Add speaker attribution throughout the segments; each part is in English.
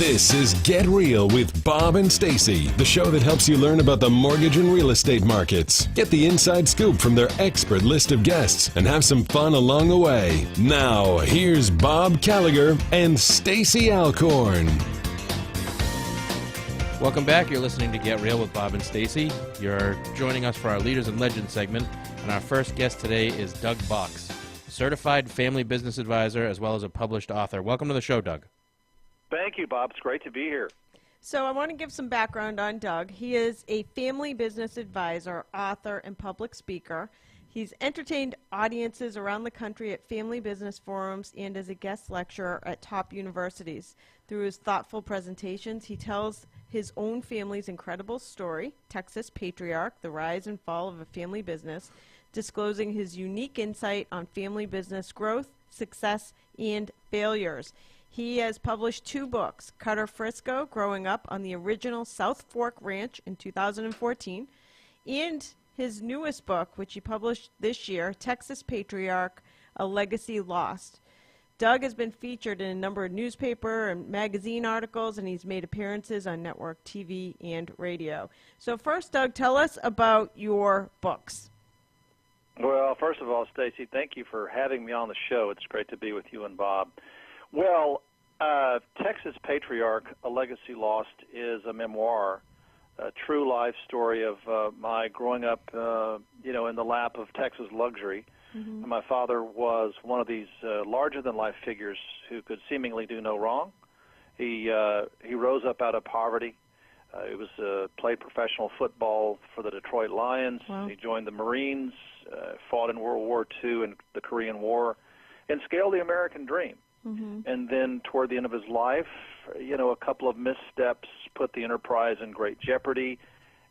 Speaker 1: This is Get Real with Bob and Stacy, the show that helps you learn about the mortgage and real estate markets. Get the inside scoop from their expert list of guests and have some fun along the way. Now, here's Bob Gallagher and Stacy Alcorn.
Speaker 2: Welcome back. You're listening to Get Real with Bob and Stacy. You're joining us for our Leaders and Legends segment, and our first guest today is Doug Box, certified family business advisor as well as a published author. Welcome to the show, Doug.
Speaker 3: Thank you, Bob. It's great to be here.
Speaker 4: So I want to give some background on Doug. He is a family business advisor, author, and public speaker. He's entertained audiences around the country at family business forums and as a guest lecturer at top universities. Through his thoughtful presentations, he tells his own family's incredible story, Texas Patriarch, the rise and fall of a family business, disclosing his unique insight on family business growth, success, and failures. He has published 2 books, Cutter Frisco, Growing Up on the Original South Fork Ranch in 2014, and his newest book, which he published this year, Texas Patriarch, A Legacy Lost. Doug has been featured in a number of newspaper and magazine articles, and he's made appearances on network TV and radio. So first, Doug, tell us about your books.
Speaker 3: Well, first of all, Stacy, thank you for having me on the show. It's great to be with you and Bob. Well, Texas Patriarch, A Legacy Lost is a memoir, a true life story of my growing up, in the lap of Texas luxury. Mm-hmm. My father was one of these larger-than-life figures who could seemingly do no wrong. He rose up out of poverty. He played professional football for the Detroit Lions. Wow. He joined the Marines, fought in World War II and the Korean War, and scaled the American dream. Mm-hmm. And then toward the end of his life, a couple of missteps put the enterprise in great jeopardy,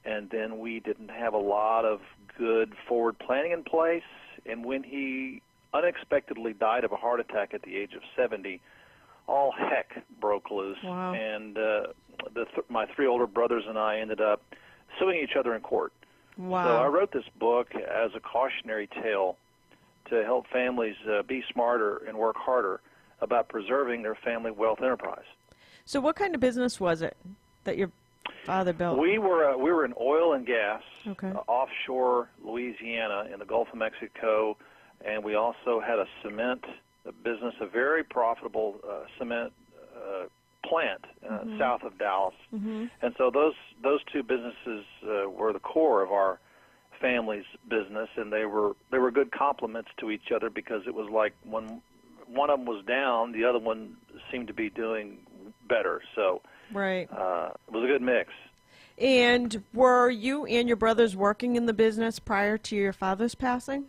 Speaker 3: and then we didn't have a lot of good forward planning in place. And when he unexpectedly died of a heart attack at the age of 70, all heck broke loose. Wow. And my 3 older brothers and I ended up suing each other in court. Wow. So I wrote this book as a cautionary tale to help families be smarter and work harder about preserving their family wealth enterprise.
Speaker 4: So what kind of business was it that your father built?
Speaker 3: We were in oil and gas,
Speaker 4: okay.
Speaker 3: Offshore Louisiana in the Gulf of Mexico, and we also had a cement business, a very profitable cement plant mm-hmm. south of Dallas. Mm-hmm. And so those 2 businesses were the core of our family's business, and they were good complements to each other because it was like when one of them was down, the other one seemed to be doing better. So right. It was a good mix.
Speaker 4: And were you and your brothers working in the business prior to your father's passing?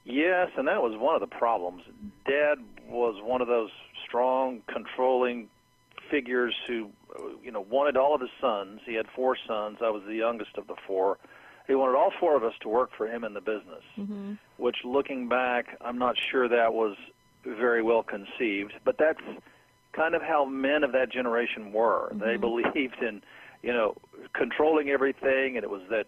Speaker 3: Yes, and that was one of the problems. Dad was one of those strong, controlling figures who, wanted all of his sons. He had 4 sons. I was the youngest of the 4. He wanted all 4 of us to work for him in the business, mm-hmm. which, looking back, I'm not sure that was very well conceived. But that's kind of how men of that generation were. Mm-hmm. They believed in, controlling everything, and it was that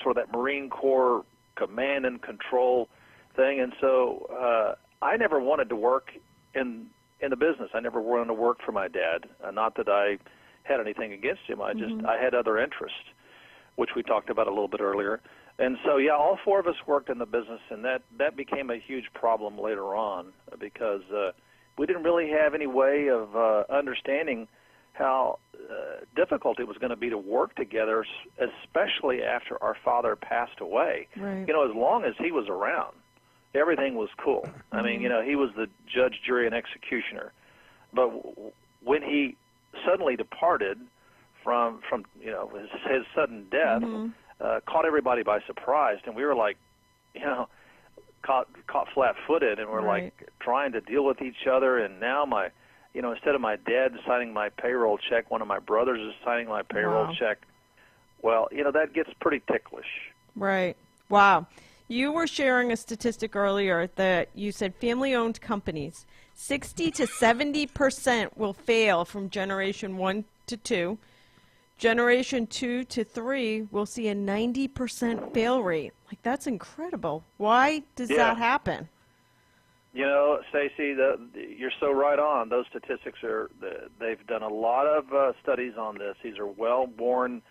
Speaker 3: sort of that Marine Corps command and control thing. And so I never wanted to work in the business. I never wanted to work for my dad. Not that I had anything against him. I just mm-hmm. I had other interests, which we talked about a little bit earlier. And so, yeah, all 4 of us worked in the business, and that became a huge problem later on because we didn't really have any way of understanding how difficult it was going to be to work together, especially after our father passed away. Right. As long as he was around, everything was cool. Mm-hmm. I mean, he was the judge, jury, and executioner. But when he suddenly departed from his sudden death, mm-hmm. Caught everybody by surprise, and we were like, caught flat-footed, and we're right. like trying to deal with each other. And now instead of my dad signing my payroll check, one of my brothers is signing my payroll wow. check. Well, that gets pretty ticklish.
Speaker 4: Right. Wow. You were sharing a statistic earlier that you said family-owned companies, 60 to 70% will fail from generation 1 to 2. Generation 2 to 3 will see a 90% fail rate. Like, that's incredible. Why does that happen?
Speaker 3: You know, Stacy, you're so right on. Those statistics they've done a lot of studies on this. These are well-born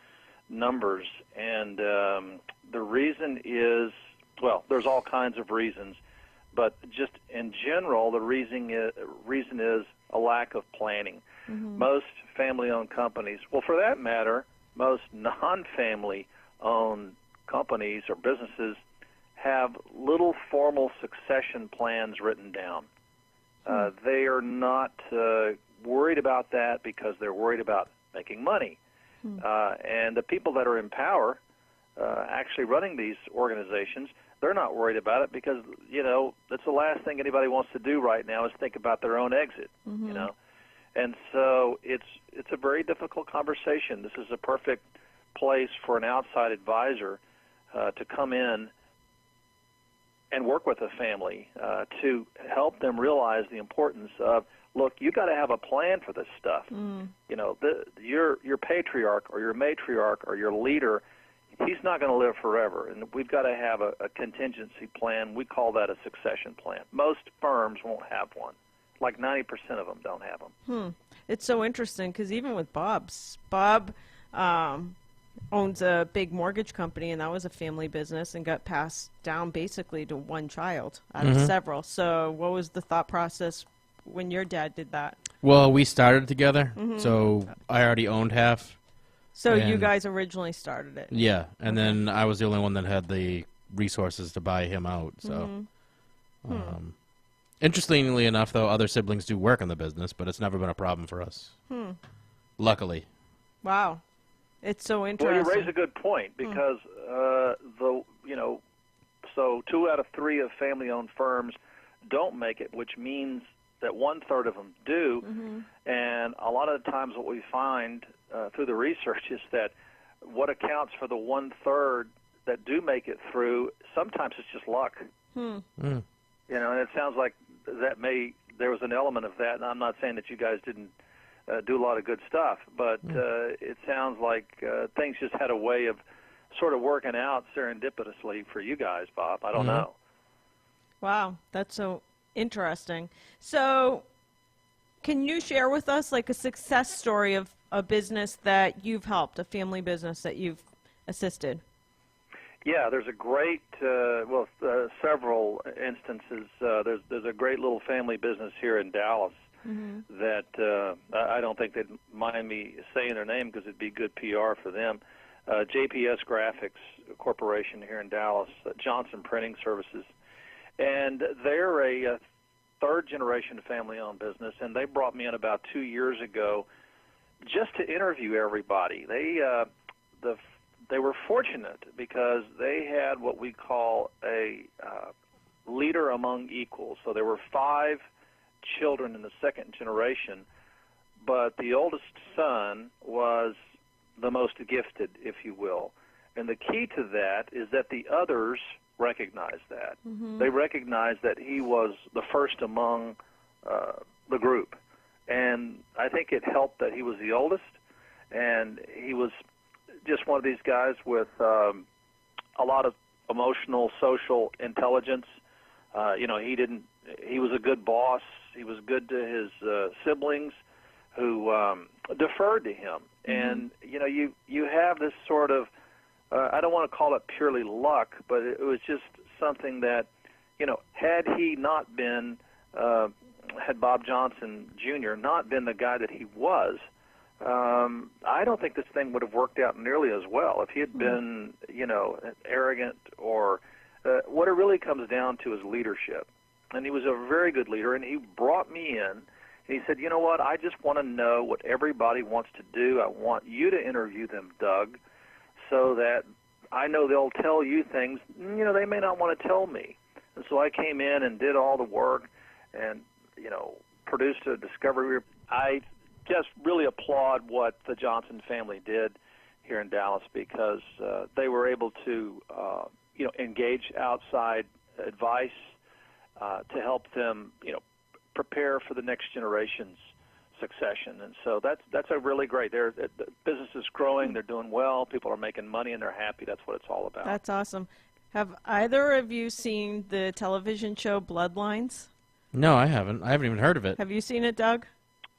Speaker 3: numbers, and the reason is, well, there's all kinds of reasons, but just in general, the reason is a lack of planning. Most family-owned companies, well, for that matter, most non-family-owned companies or businesses have little formal succession plans written down. They are not worried about that because they're worried about making money. And the people that are in power, actually running these organizations, they're not worried about it because, you know, that's the last thing anybody wants to do right now is think about their own exit, you know. And so it's a very difficult conversation. This is a perfect place for an outside advisor to come in and work with a family to help them realize the importance of, look, you got to have a plan for this stuff. You know, your patriarch or your matriarch or your leader, he's not going to live forever, and we've got to have a contingency plan. We call that a succession plan. Most firms won't have one. Like 90% of them don't have them.
Speaker 4: It's so interesting because even with Bob owns a big mortgage company, and that was a family business and got passed down basically to one child out of several. So what was the thought process when your dad did that?
Speaker 2: Well, we started together, so I already owned half.
Speaker 4: So you guys originally started it.
Speaker 2: Yeah, and then I was the only one that had the resources to buy him out. So, interestingly enough, though, other siblings do work in the business, but it's never been a problem for us. Luckily.
Speaker 4: Wow. It's so interesting.
Speaker 3: Well, you raise a good point because so 2 out of 3 of family-owned firms don't make it, which means that 1/3 of them do. And a lot of the times, what we find through the research is that what accounts for the 1/3 that do make it through, sometimes it's just luck. You know, and it sounds like there was an element of that. And I'm not saying that you guys didn't do a lot of good stuff, but it sounds like things just had a way of sort of working out serendipitously for you guys, Bob. I don't know.
Speaker 4: Wow, that's so interesting. So can you share with us like a success story of a business that you've helped, a family business that you've assisted?
Speaker 3: Yeah, there's a great, several instances. There's a great little family business here in Dallas that I don't think they'd mind me saying their name because it'd be good PR for them. JPS Graphics Corporation here in Dallas, Johnson Printing Services. And they're a third-generation family-owned business, and they brought me in about 2 years ago just to interview everybody. They were fortunate because they had what we call a leader among equals. So there were 5 children in the second generation, but the oldest son was the most gifted, if you will. And the key to that is that the others recognized that. They recognized that he was the first among the group. And I think it helped that he was the oldest, and he was just one of these guys with a lot of emotional, social intelligence. He was a good boss. He was good to his siblings who deferred to him. And, you have this sort of, I don't want to call it purely luck, but it was just something that, had he not been, had Bob Johnson Jr. not been the guy that he was, I don't think this thing would have worked out nearly as well. If he had been, arrogant or what it really comes down to is leadership. And he was a very good leader, and he brought me in, and he said, you know what, I just want to know what everybody wants to do. I want you to interview them, Doug, so that I know they'll tell you things, they may not want to tell me. And so I came in and did all the work and, produced a discovery. I just really applaud what the Johnson family did here in Dallas because they were able to, engage outside advice to help them, prepare for the next generation's succession. And so that's a really great. The business is growing. They're doing well. People are making money, and they're happy. That's what it's all about.
Speaker 4: That's awesome. Have either of you seen the television show Bloodlines?
Speaker 2: No, I haven't. I haven't even heard of it.
Speaker 4: Have you seen it, Doug?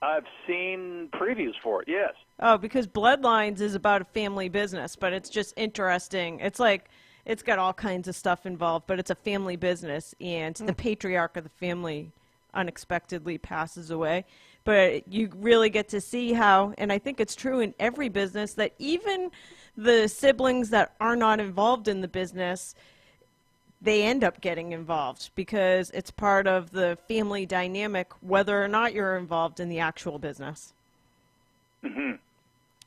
Speaker 3: I've seen previews for it, yes.
Speaker 4: Oh, because Bloodlines is about a family business, but it's just interesting. It's like it's got all kinds of stuff involved, but it's a family business, and the patriarch of the family unexpectedly passes away. But you really get to see how, and I think it's true in every business, that even the siblings that are not involved in the business, they end up getting involved because it's part of the family dynamic, whether or not you're involved in the actual business.
Speaker 3: Mm-hmm.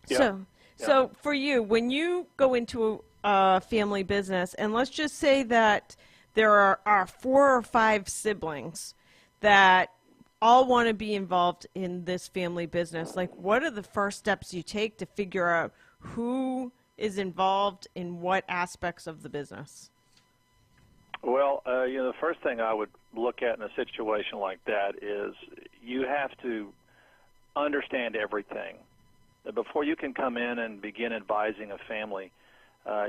Speaker 3: Yeah.
Speaker 4: So for you, when you go into a family business, and let's just say that there are 4 or 5 siblings that all want to be involved in this family business, like what are the first steps you take to figure out who is involved in what aspects of the business?
Speaker 3: Well, the first thing I would look at in a situation like that is you have to understand everything. Before you can come in and begin advising a family,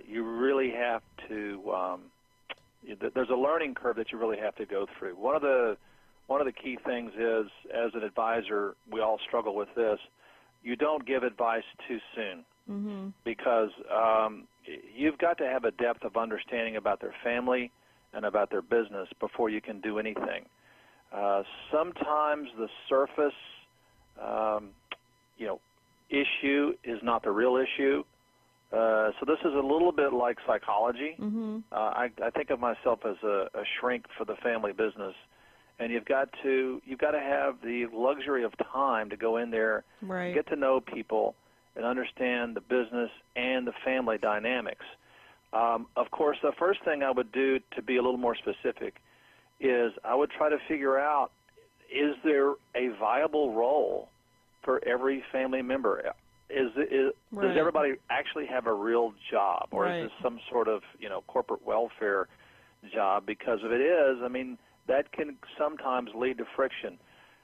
Speaker 3: you really have to. There's a learning curve that you really have to go through. One of the key things is, as an advisor, we all struggle with this. You don't give advice too soon, because you've got to have a depth of understanding about their family and about their business before you can do anything. Sometimes the surface, issue is not the real issue. So this is a little bit like psychology. I think of myself as a shrink for the family business, and you've got to have the luxury of time to go in there,
Speaker 4: Right.
Speaker 3: get to know people, and understand the business and the family dynamics. Of course, the first thing I would do, to be a little more specific, is I would try to figure out, is there a viable role for every family member? Does
Speaker 4: Right.
Speaker 3: everybody actually have a real job, or
Speaker 4: Right.
Speaker 3: is this some sort of corporate welfare job? Because if it is, that can sometimes lead to friction.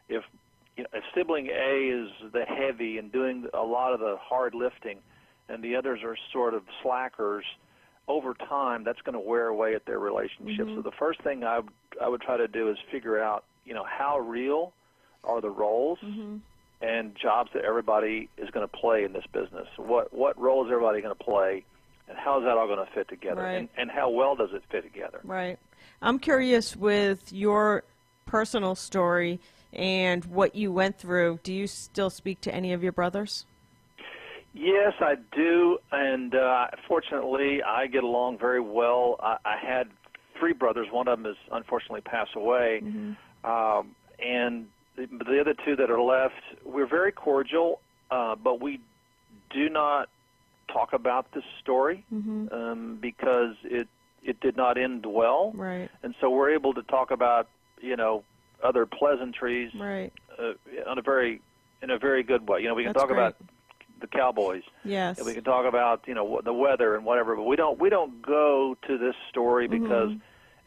Speaker 3: If sibling A is the heavy and doing a lot of the hard lifting, and the others are sort of slackers, over time that's going to wear away at their relationship. So the first thing I would try to do is figure out how real are the roles and jobs that everybody is going to play in this business. What role is everybody going to play, and how is that all going to fit together,
Speaker 4: Right.
Speaker 3: and how well does it fit together?
Speaker 4: Right. I'm curious with your personal story and what you went through. Do you still speak to any of your brothers?
Speaker 3: Yes, I do, and fortunately, I get along very well. I had 3 brothers. One of them has unfortunately passed away, and the other 2 that are left, we're very cordial, but we do not talk about this story because it did not end well,
Speaker 4: Right.
Speaker 3: and so we're able to talk about other pleasantries
Speaker 4: Right.
Speaker 3: in a very good way. We can
Speaker 4: That's
Speaker 3: talk about
Speaker 4: great.
Speaker 3: the Cowboys.
Speaker 4: Yes.
Speaker 3: And we can talk about the weather and whatever, but we don't go to this story because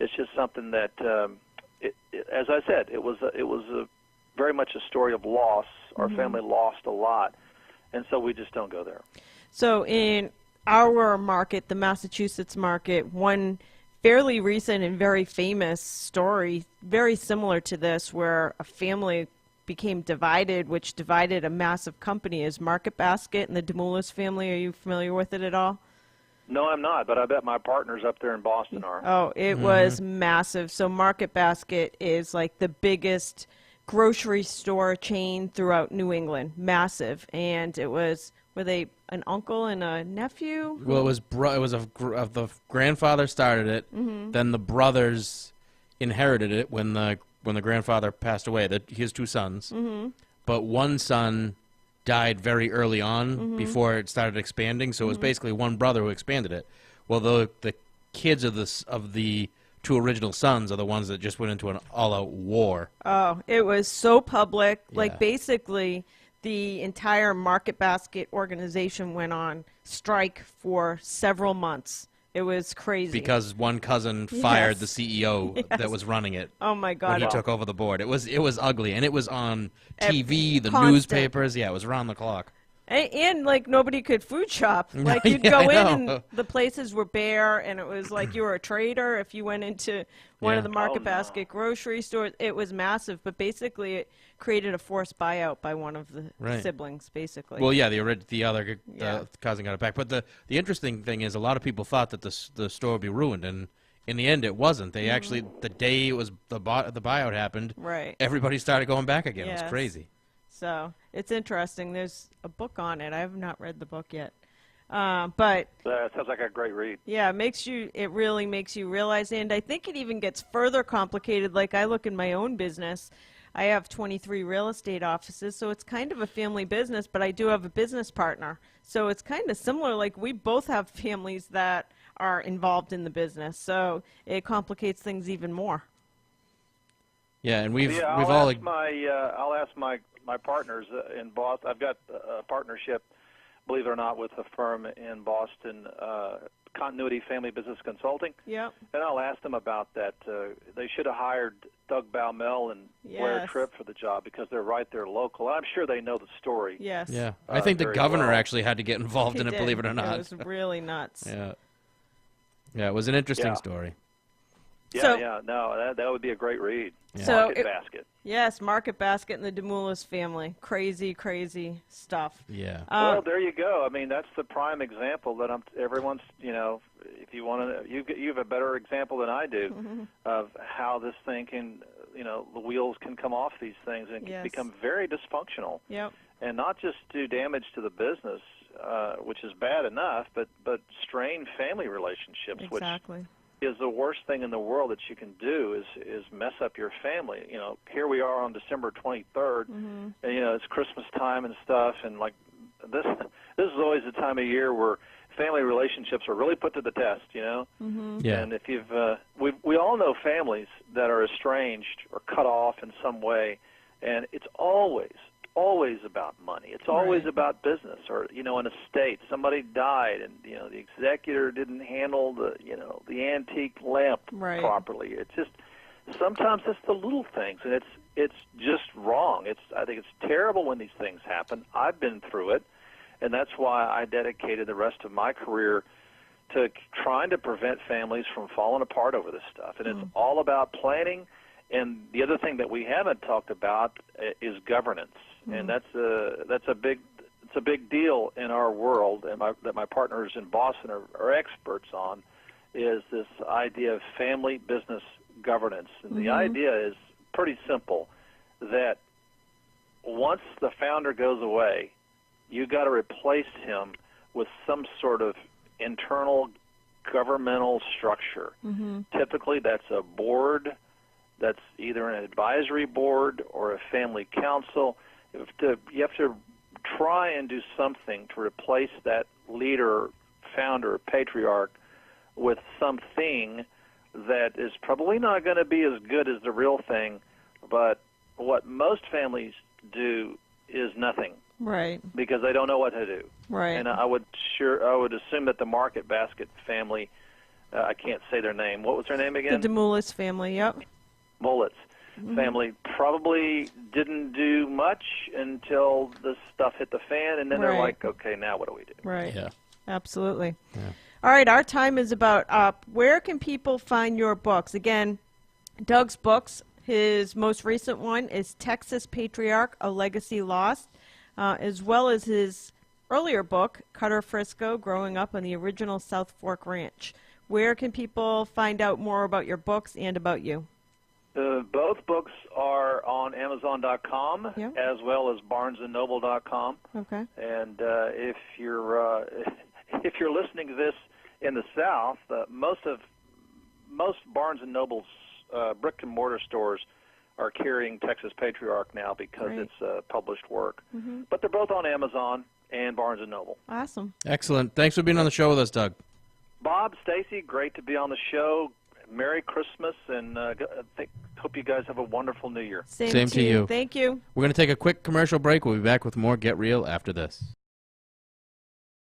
Speaker 3: it's just something that, as I said, it was very much a story of loss. Our family lost a lot, and so we just don't go there.
Speaker 4: So in our market, the Massachusetts market, one fairly recent and very famous story, very similar to this, where a family became divided, which divided a massive company, is Market Basket and the Demoulas family. Are you familiar with it at all?
Speaker 3: No, I'm not, but I bet my partners up there in Boston are.
Speaker 4: Oh, it was massive. So Market Basket is like the biggest grocery store chain throughout New England. Massive. And it was, were they an uncle and a nephew?
Speaker 2: Well, it was the grandfather started it. Then the brothers inherited it when the grandfather passed away. His 2 sons, but one son died very early on before it started expanding. So it was basically one brother who expanded it. Well, the kids of the 2 original sons are the ones that just went into an all-out war.
Speaker 4: Oh, it was so public.
Speaker 2: Yeah.
Speaker 4: Like basically the entire Market Basket organization went on strike for several months. It was crazy.
Speaker 2: Because one cousin fired
Speaker 4: Yes.
Speaker 2: the CEO
Speaker 4: Yes.
Speaker 2: that was running it
Speaker 4: Oh my
Speaker 2: when
Speaker 4: God.
Speaker 2: he took over the board. It was ugly, and it was on TV, the
Speaker 4: constant.
Speaker 2: newspapers. Yeah, it was around the clock.
Speaker 4: And like nobody could food shop. Like you'd
Speaker 2: Yeah,
Speaker 4: go
Speaker 2: I
Speaker 4: in
Speaker 2: know.
Speaker 4: and the places were bare, and it was like you were a trader. If you went into one
Speaker 2: Yeah.
Speaker 4: of the Market
Speaker 3: Oh, no.
Speaker 4: Basket grocery stores, it was massive. But basically, it created a forced buyout by one of the
Speaker 2: Right.
Speaker 4: siblings. Basically,
Speaker 2: Well, yeah, the other
Speaker 4: Yeah.
Speaker 2: cousin got it back. But the interesting thing is, a lot of people thought that the store would be ruined, and in the end, it wasn't. They actually, the day it was the buyout happened,
Speaker 4: right.
Speaker 2: everybody started going back again. It
Speaker 4: Yes.
Speaker 2: was crazy.
Speaker 4: So it's interesting. There's a book on it. I have not read the book yet, but
Speaker 3: Sounds like a great read.
Speaker 4: yeah, it really makes you realize, and I think it even gets further complicated. Like I look in my own business, I have 23 real estate offices, so it's kind of a family business, but I do have a business partner. So it's kind of similar, like we both have families that are involved in the business, so it complicates things even more.
Speaker 2: Yeah, and we've
Speaker 3: Yeah,
Speaker 2: all
Speaker 3: I'll ask my partners in Boston. I've got a partnership, believe it or not, with a firm in Boston, Continuity Family Business Consulting,
Speaker 4: Yep.
Speaker 3: and I'll ask them about that. They should have hired Doug Baumel and Blair
Speaker 4: Yes.
Speaker 3: Tripp for the job because they're right there local. I'm sure they know the story.
Speaker 4: Yes.
Speaker 2: yeah. I think the
Speaker 3: very
Speaker 2: governor
Speaker 3: well.
Speaker 2: actually had to get involved
Speaker 4: He
Speaker 2: in it.
Speaker 4: did.
Speaker 2: Believe it or not.
Speaker 4: It was really nuts.
Speaker 2: Yeah. Yeah, it was an interesting
Speaker 3: Yeah.
Speaker 2: story.
Speaker 3: Yeah, no, that would be a great read.
Speaker 2: Yeah.
Speaker 4: So
Speaker 3: Market
Speaker 4: it-
Speaker 3: Basket.
Speaker 4: Yes, Market Basket and the DeMoulis family. Crazy, crazy stuff.
Speaker 2: Yeah.
Speaker 3: Well, there you go. I mean, that's the prime example that everyone's, if you want to, you have a better example than I do of how this thing can, the wheels can come off these things and
Speaker 4: Yes.
Speaker 3: become very dysfunctional,
Speaker 4: Yep.
Speaker 3: and not just do damage to the business, which is bad enough, but strain family relationships,
Speaker 4: Exactly.
Speaker 3: which is the worst thing in the world that you can do is mess up your family. Here we are on December 23rd, and it's Christmas time and stuff, and like this is always the time of year where family relationships are really put to the test.
Speaker 2: Yeah.
Speaker 3: And if you've we all know families that are estranged or cut off in some way, and it's always about money. It's always
Speaker 4: Right.
Speaker 3: about business, or an estate. Somebody died, and the executor didn't handle the antique lamp
Speaker 4: Right.
Speaker 3: properly. It's just sometimes it's the little things, and it's just wrong. I think it's terrible when these things happen. I've been through it, and that's why I dedicated the rest of my career to trying to prevent families from falling apart over this stuff. And it's all about planning. And the other thing that we haven't talked about is governance, and that's a big deal in our world, and that my partners in Boston are experts on, is this idea of family business governance. And the idea is pretty simple: that once the founder goes away, you got to replace him with some sort of internal governmental structure. Typically, that's a board. That's either an advisory board or a family council. You have to try and do something to replace that leader, founder, patriarch with something that is probably not going to be as good as the real thing. But what most families do is nothing
Speaker 4: Right.
Speaker 3: because they don't know what to do.
Speaker 4: Right.
Speaker 3: And I would assume that the Market Basket family, I can't say their name. What was their name
Speaker 4: The
Speaker 3: again?
Speaker 4: DeMoulis family. Yep.
Speaker 3: Mullet's family probably didn't do much until this stuff hit the fan, and then they're
Speaker 4: Right.
Speaker 3: like, okay, now what do we do?
Speaker 4: Right.
Speaker 2: Yeah.
Speaker 4: Absolutely. All right, our time is about up. Where can people find your books? Again, Doug's books, his most recent one is Texas Patriarch, A Legacy Lost, as well as his earlier book, Cutter Frisco, Growing Up on the Original South Fork Ranch. Where can people find out more about your books and about you?
Speaker 3: Both books are on Amazon.com
Speaker 4: Yeah.
Speaker 3: as well as BarnesandNoble.com.
Speaker 4: Okay.
Speaker 3: And if you're listening to this in the South, most Barnes and Noble's brick and mortar stores are carrying Texas Patriarch now because
Speaker 4: Great.
Speaker 3: it's published work. But they're both on Amazon and Barnes and Noble.
Speaker 4: Awesome.
Speaker 2: Excellent. Thanks for being on the show with us, Doug.
Speaker 3: Bob, Stacy, great to be on the show. Merry Christmas, and hope you guys have a wonderful New Year.
Speaker 2: Same to you.
Speaker 4: Thank you.
Speaker 2: We're going to take a quick commercial break. We'll be back with more Get Real after this.